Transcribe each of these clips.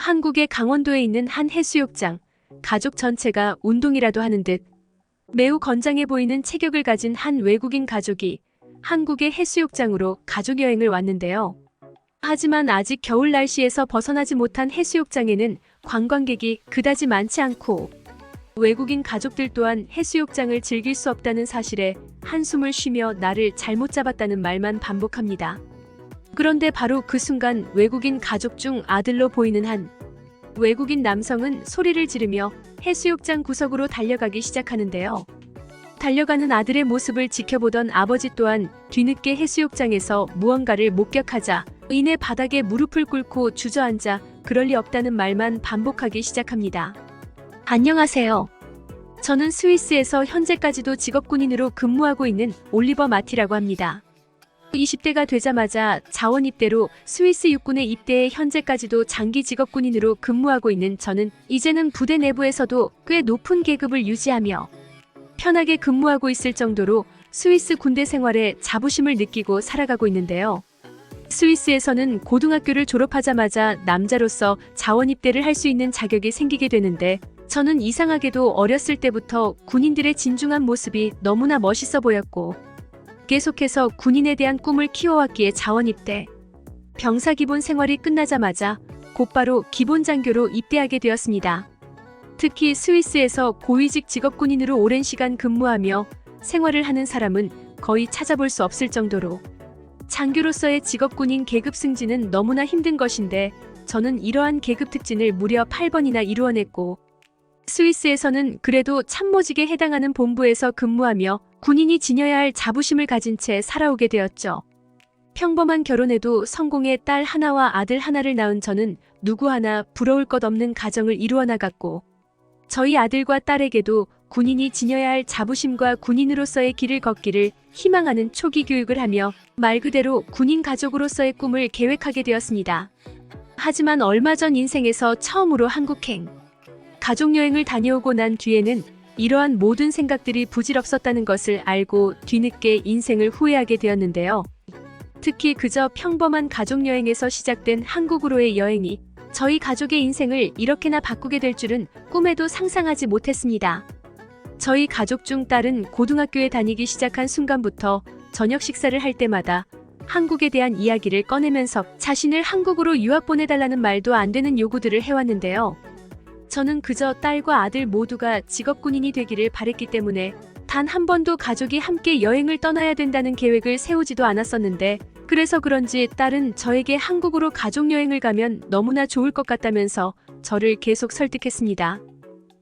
한국의 강원도에 있는 한 해수욕장. 가족 전체가 운동이라도 하는 듯 매우 건장해 보이는 체격을 가진 한 외국인 가족이 한국의 해수욕장으로 가족여행을 왔는데요. 하지만 아직 겨울 날씨에서 벗어나지 못한 해수욕장에는 관광객이 그다지 많지 않고 외국인 가족들 또한 해수욕장을 즐길 수 없다는 사실에 한숨을 쉬며 나를 잘못 잡았다는 말만 반복합니다. 그런데 바로 그 순간 외국인 가족 중 아들로 보이는 한 외국인 남성은 소리를 지르며 해수욕장 구석으로 달려가기 시작하는데요. 달려가는 아들의 모습을 지켜보던 아버지 또한 뒤늦게 해수욕장에서 무언가를 목격하자 이내 바닥에 무릎을 꿇고 주저앉아 그럴 리 없다는 말만 반복하기 시작합니다. 안녕하세요. 저는 스위스에서 현재까지도 직업군인으로 근무하고 있는 올리버 마티라고 합니다. 20대가 되자마자 자원 입대로 스위스 육군에 입대해 현재까지도 장기 직업군인으로 근무하고 있는 저는 이제는 부대 내부에서도 꽤 높은 계급을 유지하며 편하게 근무하고 있을 정도로 스위스 군대 생활에 자부심을 느끼고 살아가고 있는데요. 스위스에서는 고등학교를 졸업하자마자 남자로서 자원 입대를 할 수 있는 자격이 생기게 되는데 저는 이상하게도 어렸을 때부터 군인들의 진중한 모습이 너무나 멋있어 보였고 계속해서 군인에 대한 꿈을 키워왔기에 자원 입대. 병사 기본 생활이 끝나자마자 곧바로 기본 장교로 입대하게 되었습니다. 특히 스위스에서 고위직 직업군인으로 오랜 시간 근무하며 생활을 하는 사람은 거의 찾아볼 수 없을 정도로 장교로서의 직업군인 계급 승진은 너무나 힘든 것인데 저는 이러한 계급 특진을 무려 8번이나 이루어냈고 스위스에서는 그래도 참모직에 해당하는 본부에서 근무하며 군인이 지녀야 할 자부심을 가진 채 살아오게 되었죠. 평범한 결혼에도 성공의 딸 하나와 아들 하나를 낳은 저는 누구 하나 부러울 것 없는 가정을 이루어 나갔고 저희 아들과 딸에게도 군인이 지녀야 할 자부심과 군인으로서의 길을 걷기를 희망하는 초기 교육을 하며 말 그대로 군인 가족으로서의 꿈을 계획하게 되었습니다. 하지만 얼마 전 인생에서 처음으로 한국행 가족여행을 다녀오고 난 뒤에는 이러한 모든 생각들이 부질없었다는 것을 알고 뒤늦게 인생을 후회하게 되었는데요. 특히 그저 평범한 가족여행에서 시작된 한국으로의 여행이 저희 가족의 인생을 이렇게나 바꾸게 될 줄은 꿈에도 상상하지 못했습니다. 저희 가족 중 딸은 고등학교에 다니기 시작한 순간부터 저녁 식사를 할 때마다 한국에 대한 이야기를 꺼내면서 자신을 한국으로 유학 보내달라는 말도 안 되는 요구들을 해왔는데요. 저는 그저 딸과 아들 모두가 직업군인이 되기를 바랬기 때문에 단 한 번도 가족이 함께 여행을 떠나야 된다는 계획을 세우지도 않았었는데 그래서 그런지 딸은 저에게 한국으로 가족여행을 가면 너무나 좋을 것 같다면서 저를 계속 설득했습니다.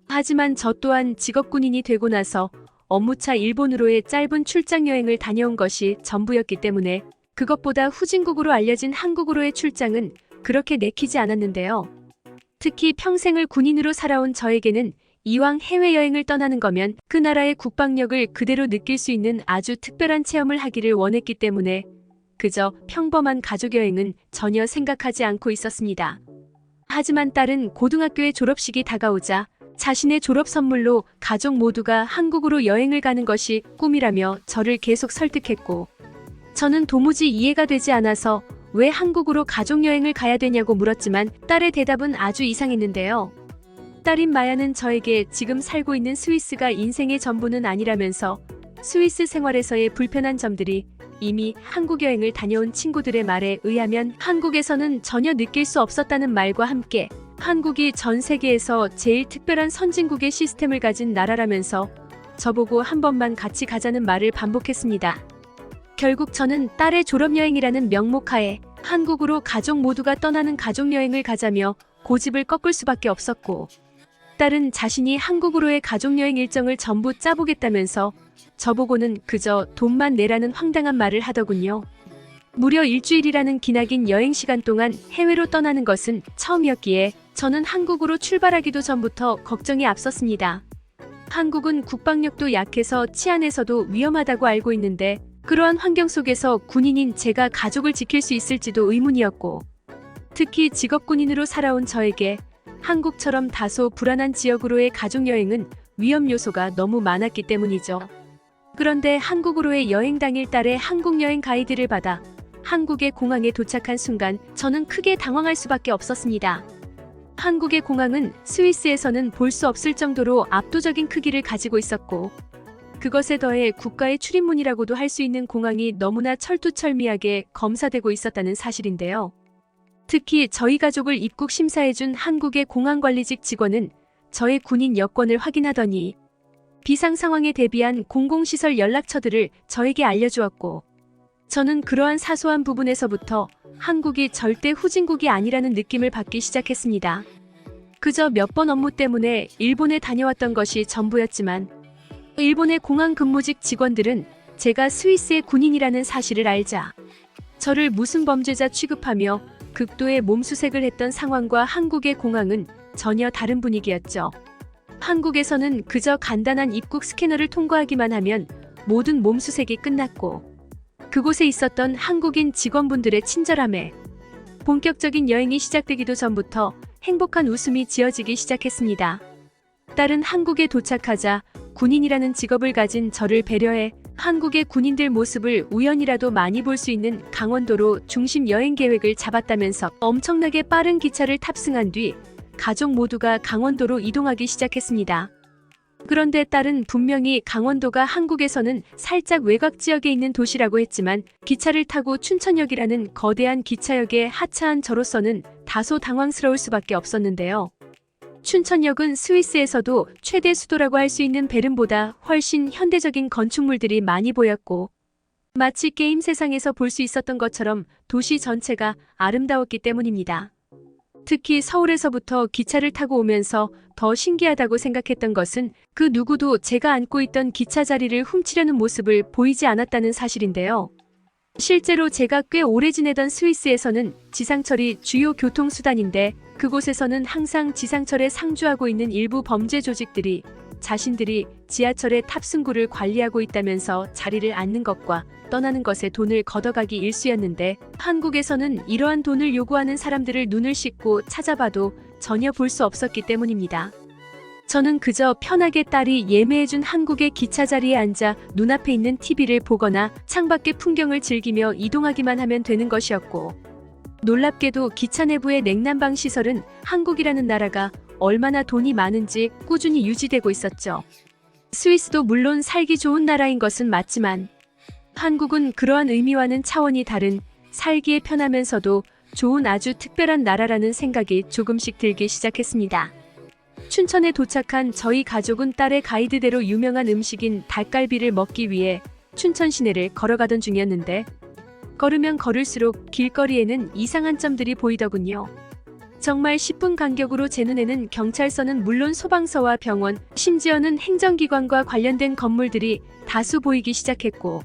하지만 저 또한 직업군인이 되고 나서 업무차 일본으로의 짧은 출장여행을 다녀온 것이 전부였기 때문에 그것보다 후진국으로 알려진 한국으로의 출장은 그렇게 내키지 않았는데요. 특히 평생을 군인으로 살아온 저에게는 이왕 해외여행을 떠나는 거면 그 나라의 국방력을 그대로 느낄 수 있는 아주 특별한 체험을 하기를 원했기 때문에 그저 평범한 가족여행은 전혀 생각하지 않고 있었습니다. 하지만 딸은 고등학교의 졸업식이 다가오자 자신의 졸업 선물로 가족 모두가 한국으로 여행을 가는 것이 꿈이라며 저를 계속 설득했고 저는 도무지 이해가 되지 않아서 왜 한국으로 가족여행을 가야 되냐고 물었지만 딸의 대답은 아주 이상했는데요. 딸인 마야는 저에게 지금 살고 있는 스위스가 인생의 전부는 아니라면서 스위스 생활에서의 불편한 점들이 이미 한국 여행을 다녀온 친구들의 말에 의하면 한국에서는 전혀 느낄 수 없었다는 말과 함께 한국이 전 세계에서 제일 특별한 선진국의 시스템을 가진 나라라면서 저보고 한 번만 같이 가자는 말을 반복했습니다. 결국 저는 딸의 졸업여행이라는 명목하에 한국으로 가족 모두가 떠나는 가족여행을 가자며 고집을 꺾을 수밖에 없었고 딸은 자신이 한국으로의 가족여행 일정을 전부 짜보겠다면서 저보고는 그저 돈만 내라는 황당한 말을 하더군요. 무려 일주일이라는 기나긴 여행 시간 동안 해외로 떠나는 것은 처음이었기에 저는 한국으로 출발하기도 전부터 걱정이 앞섰습니다. 한국은 국방력도 약해서 치안에서도 위험하다고 알고 있는데 그러한 환경 속에서 군인인 제가 가족을 지킬 수 있을지도 의문이었고 특히 직업군인으로 살아온 저에게 한국처럼 다소 불안한 지역으로의 가족여행은 위험 요소가 너무 많았기 때문이죠. 그런데 한국으로의 여행 당일 딸의 한국 여행 가이드를 받아 한국의 공항에 도착한 순간 저는 크게 당황할 수밖에 없었습니다. 한국의 공항은 스위스에서는 볼 수 없을 정도로 압도적인 크기를 가지고 있었고, 그것에 더해 국가의 출입문이라고도 할 수 있는 공항이 너무나 철두철미하게 검사되고 있었다는 사실인데요. 특히 저희 가족을 입국 심사해준 한국의 공항관리직 직원은 저의 군인 여권을 확인하더니 비상 상황에 대비한 공공시설 연락처들을 저에게 알려주었고, 저는 그러한 사소한 부분에서부터 한국이 절대 후진국이 아니라는 느낌을 받기 시작했습니다. 그저 몇 번 업무 때문에 일본에 다녀왔던 것이 전부였지만, 일본의 공항 근무직 직원들은 제가 스위스의 군인이라는 사실을 알자 저를 무슨 범죄자 취급하며 극도의 몸수색을 했던 상황과 한국의 공항은 전혀 다른 분위기였죠. 한국에서는 그저 간단한 입국 스캐너를 통과하기만 하면 모든 몸수색이 끝났고, 그곳에 있었던 한국인 직원분들의 친절함에 본격적인 여행이 시작되기도 전부터 행복한 웃음이 지어지기 시작했습니다. 딸은 한국에 도착하자 군인이라는 직업을 가진 저를 배려해 한국의 군인들 모습을 우연이라도 많이 볼 수 있는 강원도로 중심 여행 계획을 잡았다면서 엄청나게 빠른 기차를 탑승한 뒤 가족 모두가 강원도로 이동하기 시작했습니다. 그런데 딸은 분명히 강원도가 한국에서는 살짝 외곽 지역에 있는 도시라고 했지만, 기차를 타고 춘천역이라는 거대한 기차역에 하차한 저로서는 다소 당황스러울 수밖에 없었는데요. 춘천역은 스위스에서도 최대 수도라고 할 수 있는 베른보다 훨씬 현대적인 건축물들이 많이 보였고, 마치 게임 세상에서 볼 수 있었던 것처럼 도시 전체가 아름다웠기 때문입니다. 특히 서울에서부터 기차를 타고 오면서 더 신기하다고 생각했던 것은 그 누구도 제가 앉고 있던 기차 자리를 훔치려는 모습을 보이지 않았다는 사실인데요. 실제로 제가 꽤 오래 지내던 스위스에서는 지상철이 주요 교통수단인데, 그곳에서는 항상 지상철에 상주하고 있는 일부 범죄 조직들이 자신들이 지하철의 탑승구를 관리하고 있다면서 자리를 앉는 것과 떠나는 것에 돈을 걷어가기 일쑤였는데, 한국에서는 이러한 돈을 요구하는 사람들을 눈을 씻고 찾아봐도 전혀 볼 수 없었기 때문입니다. 저는 그저 편하게 딸이 예매해준 한국의 기차 자리에 앉아 눈앞에 있는 TV를 보거나 창밖의 풍경을 즐기며 이동하기만 하면 되는 것이었고, 놀랍게도 기차 내부의 냉난방 시설은 한국이라는 나라가 얼마나 돈이 많은지 꾸준히 유지되고 있었죠. 스위스도 물론 살기 좋은 나라인 것은 맞지만, 한국은 그러한 의미와는 차원이 다른 살기에 편하면서도 좋은 아주 특별한 나라라는 생각이 조금씩 들기 시작했습니다. 춘천에 도착한 저희 가족은 딸의 가이드대로 유명한 음식인 닭갈비를 먹기 위해 춘천 시내를 걸어가던 중이었는데, 걸으면 걸을수록 길거리에는 이상한 점들이 보이더군요. 정말 10분 간격으로 제 눈에는 경찰서는 물론 소방서와 병원, 심지어는 행정기관과 관련된 건물들이 다수 보이기 시작했고,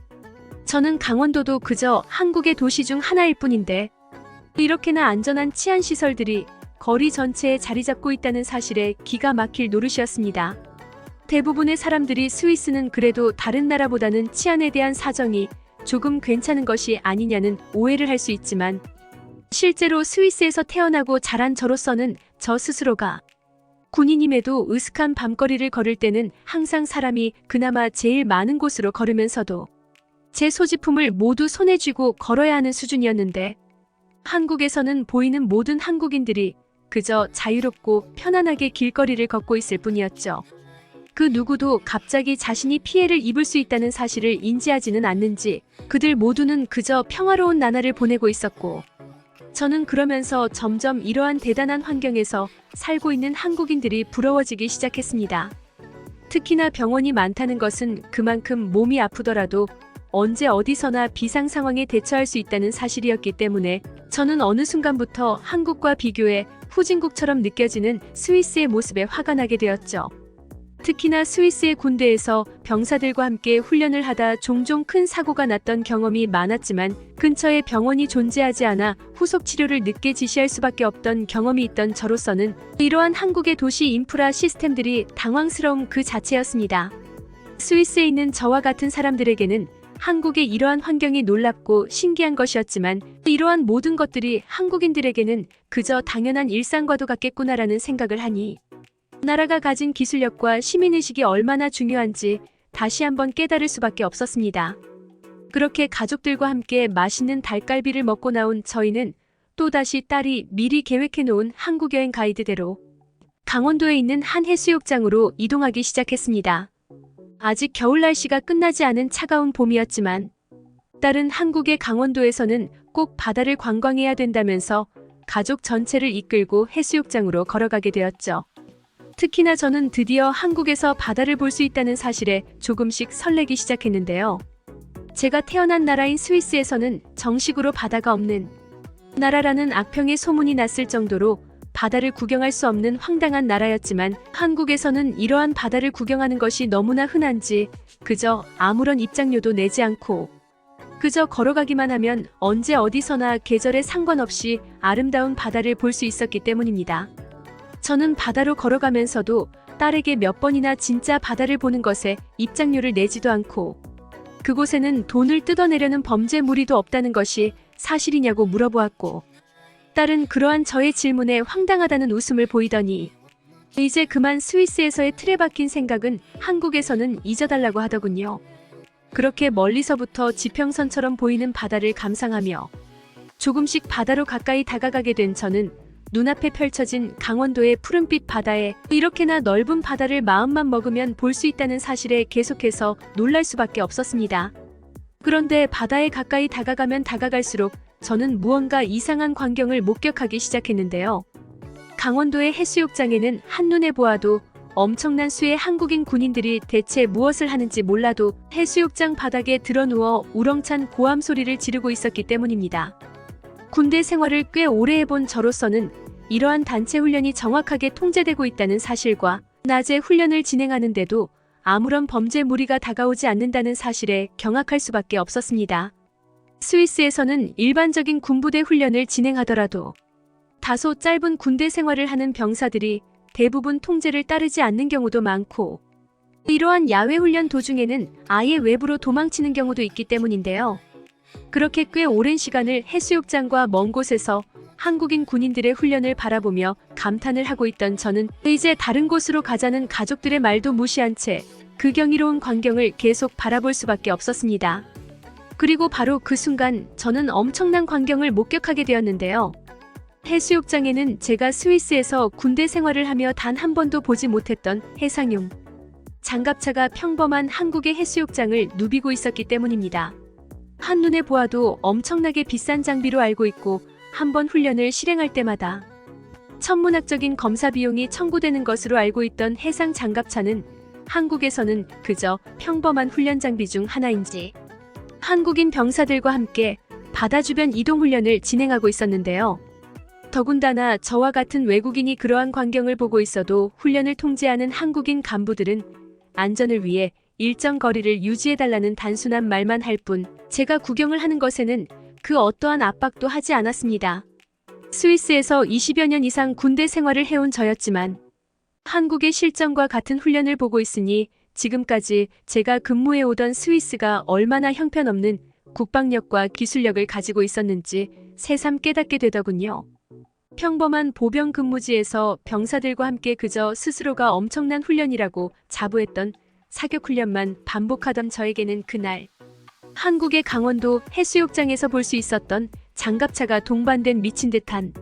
저는 강원도도 그저 한국의 도시 중 하나일 뿐인데 이렇게나 안전한 치안시설들이 거리 전체에 자리 잡고 있다는 사실에 기가 막힐 노릇이었습니다. 대부분의 사람들이 스위스는 그래도 다른 나라보다는 치안에 대한 사정이 조금 괜찮은 것이 아니냐는 오해를 할 수 있지만, 실제로 스위스에서 태어나고 자란 저로서는 저 스스로가 군인임에도 으슥한 밤거리를 걸을 때는 항상 사람이 그나마 제일 많은 곳으로 걸으면서도 제 소지품을 모두 손에 쥐고 걸어야 하는 수준이었는데, 한국에서는 보이는 모든 한국인들이 그저 자유롭고 편안하게 길거리를 걷고 있을 뿐이었죠. 그 누구도 갑자기 자신이 피해를 입을 수 있다는 사실을 인지하지는 않는지 그들 모두는 그저 평화로운 나날을 보내고 있었고, 저는 그러면서 점점 이러한 대단한 환경에서 살고 있는 한국인들이 부러워지기 시작했습니다. 특히나 병원이 많다는 것은 그만큼 몸이 아프더라도 언제 어디서나 비상 상황에 대처할 수 있다는 사실이었기 때문에, 저는 어느 순간부터 한국과 비교해 후진국처럼 느껴지는 스위스의 모습에 화가 나게 되었죠. 특히나 스위스의 군대에서 병사들과 함께 훈련을 하다 종종 큰 사고가 났던 경험이 많았지만, 근처에 병원이 존재하지 않아 후속 치료를 늦게 지시할 수밖에 없던 경험이 있던 저로서는 이러한 한국의 도시 인프라 시스템들이 당황스러움 그 자체였습니다. 스위스에 있는 저와 같은 사람들에게는 한국의 이러한 환경이 놀랍고 신기한 것이었지만, 이러한 모든 것들이 한국인들에게는 그저 당연한 일상과도 같겠구나라는 생각을 하니, 나라가 가진 기술력과 시민의식이 얼마나 중요한지 다시 한번 깨달을 수밖에 없었습니다. 그렇게 가족들과 함께 맛있는 닭갈비를 먹고 나온 저희는 또다시 딸이 미리 계획해놓은 한국여행 가이드대로 강원도에 있는 한 해수욕장으로 이동하기 시작했습니다. 아직 겨울 날씨가 끝나지 않은 차가운 봄이었지만 딸은 한국의 강원도에서는 꼭 바다를 관광해야 된다면서 가족 전체를 이끌고 해수욕장으로 걸어가게 되었죠. 특히나 저는 드디어 한국에서 바다를 볼 수 있다는 사실에 조금씩 설레기 시작했는데요. 제가 태어난 나라인 스위스에서는 정식으로 바다가 없는 나라라는 악평의 소문이 났을 정도로 바다를 구경할 수 없는 황당한 나라였지만 한국에서는 이러한 바다를 구경하는 것이 너무나 흔한지 그저 아무런 입장료도 내지 않고 그저 걸어가기만 하면 언제 어디서나 계절에 상관없이 아름다운 바다를 볼 수 있었기 때문입니다. 저는 바다로 걸어가면서도 딸에게 몇 번이나 진짜 바다를 보는 것에 입장료를 내지도 않고 그곳에는 돈을 뜯어내려는 범죄 무리도 없다는 것이 사실이냐고 물어보았고 딸은 그러한 저의 질문에 황당하다는 웃음을 보이더니 이제 그만 스위스에서의 틀에 박힌 생각은 한국에서는 잊어달라고 하더군요. 그렇게 멀리서부터 지평선처럼 보이는 바다를 감상하며 조금씩 바다로 가까이 다가가게 된 저는 눈앞에 펼쳐진 강원도의 푸른빛 바다에 이렇게나 넓은 바다를 마음만 먹으면 볼 수 있다는 사실에 계속해서 놀랄 수밖에 없었습니다. 그런데 바다에 가까이 다가가면 다가갈수록 저는 무언가 이상한 광경을 목격하기 시작했는데요. 강원도의 해수욕장에는 한눈에 보아도 엄청난 수의 한국인 군인들이 대체 무엇을 하는지 몰라도 해수욕장 바닥에 드러누워 우렁찬 고함 소리를 지르고 있었기 때문입니다. 군대 생활을 꽤 오래 해본 저로서는 이러한 단체 훈련이 정확하게 통제되고 있다는 사실과 낮에 훈련을 진행하는데도 아무런 범죄 무리가 다가오지 않는다는 사실에 경악할 수밖에 없었습니다. 스위스에서는 일반적인 군부대 훈련을 진행하더라도 다소 짧은 군대 생활을 하는 병사들이 대부분 통제를 따르지 않는 경우도 많고 이러한 야외 훈련 도중에는 아예 외부로 도망치는 경우도 있기 때문인데요. 그렇게 꽤 오랜 시간을 해수욕장과 먼 곳에서 한국인 군인들의 훈련을 바라보며 감탄을 하고 있던 저는 이제 다른 곳으로 가자는 가족들의 말도 무시한 채 그 경이로운 광경을 계속 바라볼 수밖에 없었습니다. 그리고 바로 그 순간 저는 엄청난 광경을 목격하게 되었는데요. 해수욕장에는 제가 스위스에서 군대 생활을 하며 단 한 번도 보지 못했던 해상용 장갑차가 평범한 한국의 해수욕장을 누비고 있었기 때문입니다. 한눈에 보아도 엄청나게 비싼 장비로 알고 있고 한번 훈련을 실행할 때마다 천문학적인 검사 비용이 청구되는 것으로 알고 있던 해상 장갑차는 한국에서는 그저 평범한 훈련 장비 중 하나인지 한국인 병사들과 함께 바다 주변 이동 훈련을 진행하고 있었는데요. 더군다나 저와 같은 외국인이 그러한 광경을 보고 있어도 훈련을 통제하는 한국인 간부들은 안전을 위해 일정 거리를 유지해달라는 단순한 말만 할 뿐 제가 구경을 하는 것에는 그 어떠한 압박도 하지 않았습니다. 스위스에서 20여 년 이상 군대 생활을 해온 저였지만 한국의 실정과 같은 훈련을 보고 있으니 지금까지 제가 근무해오던 스위스가 얼마나 형편없는 국방력과 기술력을 가지고 있었는지 새삼 깨닫게 되더군요. 평범한 보병 근무지에서 병사들과 함께 그저 스스로가 엄청난 훈련이라고 자부했던 사격 훈련만 반복하던 저에게는 그날 한국의 강원도 해수욕장에서 볼 수 있었던 장갑차가 동반된 미친 듯한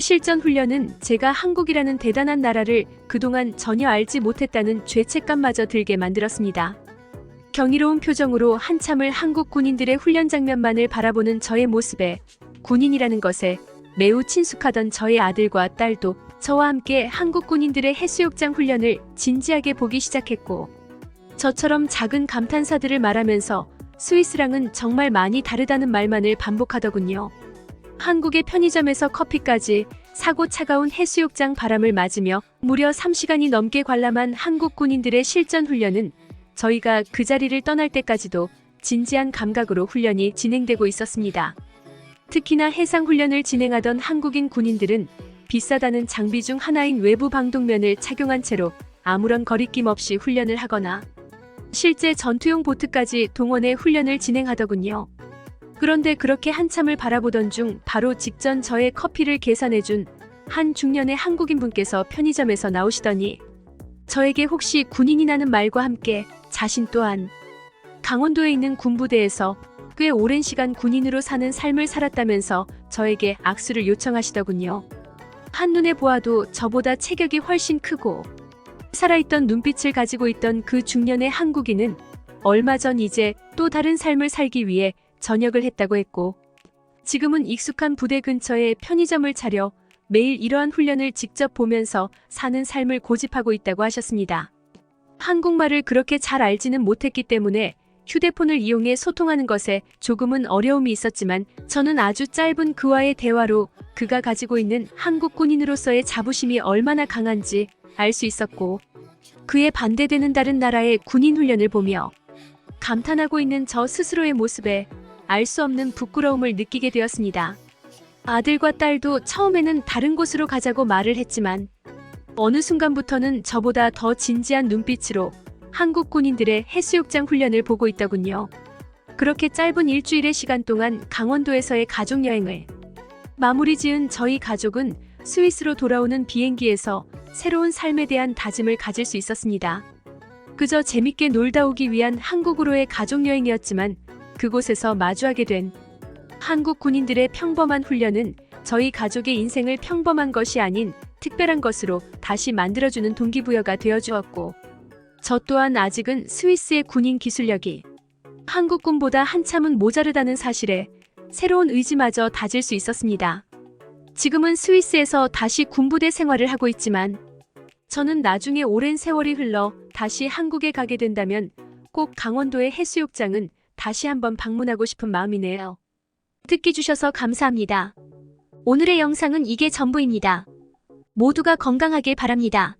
실전 훈련은 제가 한국이라는 대단한 나라를 그동안 전혀 알지 못했다는 죄책감마저 들게 만들었습니다. 경이로운 표정으로 한참을 한국 군인들의 훈련 장면만을 바라보는 저의 모습에 군인이라는 것에 매우 친숙하던 저의 아들과 딸도 저와 함께 한국 군인들의 해수욕장 훈련을 진지하게 보기 시작했고 저처럼 작은 감탄사들을 말하면서 스위스랑은 정말 많이 다르다는 말만을 반복하더군요. 한국의 편의점에서 커피까지 사고 차가운 해수욕장 바람을 맞으며 무려 3시간이 넘게 관람한 한국 군인들의 실전 훈련은 저희가 그 자리를 떠날 때까지도 진지한 감각으로 훈련이 진행되고 있었습니다. 특히나 해상 훈련을 진행하던 한국인 군인들은 비싸다는 장비 중 하나인 외부 방독면을 착용한 채로 아무런 거리낌 없이 훈련을 하거나 실제 전투용 보트까지 동원해 훈련을 진행하더군요. 그런데 그렇게 한참을 바라보던 중 바로 직전 저의 커피를 계산해준 한 중년의 한국인분께서 편의점에서 나오시더니 저에게 혹시 군인이라는 말과 함께 자신 또한 강원도에 있는 군부대에서 꽤 오랜 시간 군인으로 사는 삶을 살았다면서 저에게 악수를 요청하시더군요. 한눈에 보아도 저보다 체격이 훨씬 크고 살아있던 눈빛을 가지고 있던 그 중년의 한국인은 얼마 전 이제 또 다른 삶을 살기 위해 전역을 했다고 했고, 지금은 익숙한 부대 근처에 편의점을 차려 매일 이러한 훈련을 직접 보면서 사는 삶을 고집하고 있다고 하셨습니다. 한국말을 그렇게 잘 알지는 못했기 때문에 휴대폰을 이용해 소통하는 것에 조금은 어려움이 있었지만, 저는 아주 짧은 그와의 대화로 그가 가지고 있는 한국 군인으로서의 자부심이 얼마나 강한지 알 수 있었고, 그에 반대되는 다른 나라의 군인 훈련을 보며 감탄하고 있는 저 스스로의 모습에 알 수 없는 부끄러움을 느끼게 되었습니다. 아들과 딸도 처음에는 다른 곳으로 가자고 말을 했지만 어느 순간부터는 저보다 더 진지한 눈빛으로 한국 군인들의 해수욕장 훈련을 보고 있더군요. 그렇게 짧은 일주일의 시간 동안 강원도에서의 가족여행을 마무리 지은 저희 가족은 스위스로 돌아오는 비행기에서 새로운 삶에 대한 다짐을 가질 수 있었습니다. 그저 재밌게 놀다 오기 위한 한국으로의 가족여행이었지만, 그곳에서 마주하게 된 한국 군인들의 평범한 훈련은 저희 가족의 인생을 평범한 것이 아닌 특별한 것으로 다시 만들어주는 동기부여가 되어주었고, 저 또한 아직은 스위스의 군인 기술력이 한국군보다 한참은 모자르다는 사실에 새로운 의지마저 다질 수 있었습니다. 지금은 스위스에서 다시 군부대 생활을 하고 있지만, 저는 나중에 오랜 세월이 흘러 다시 한국에 가게 된다면 꼭 강원도의 해수욕장은 다시 한번 방문하고 싶은 마음이네요. 듣기 주셔서 감사합니다. 오늘의 영상은 이게 전부입니다. 모두가 건강하길 바랍니다.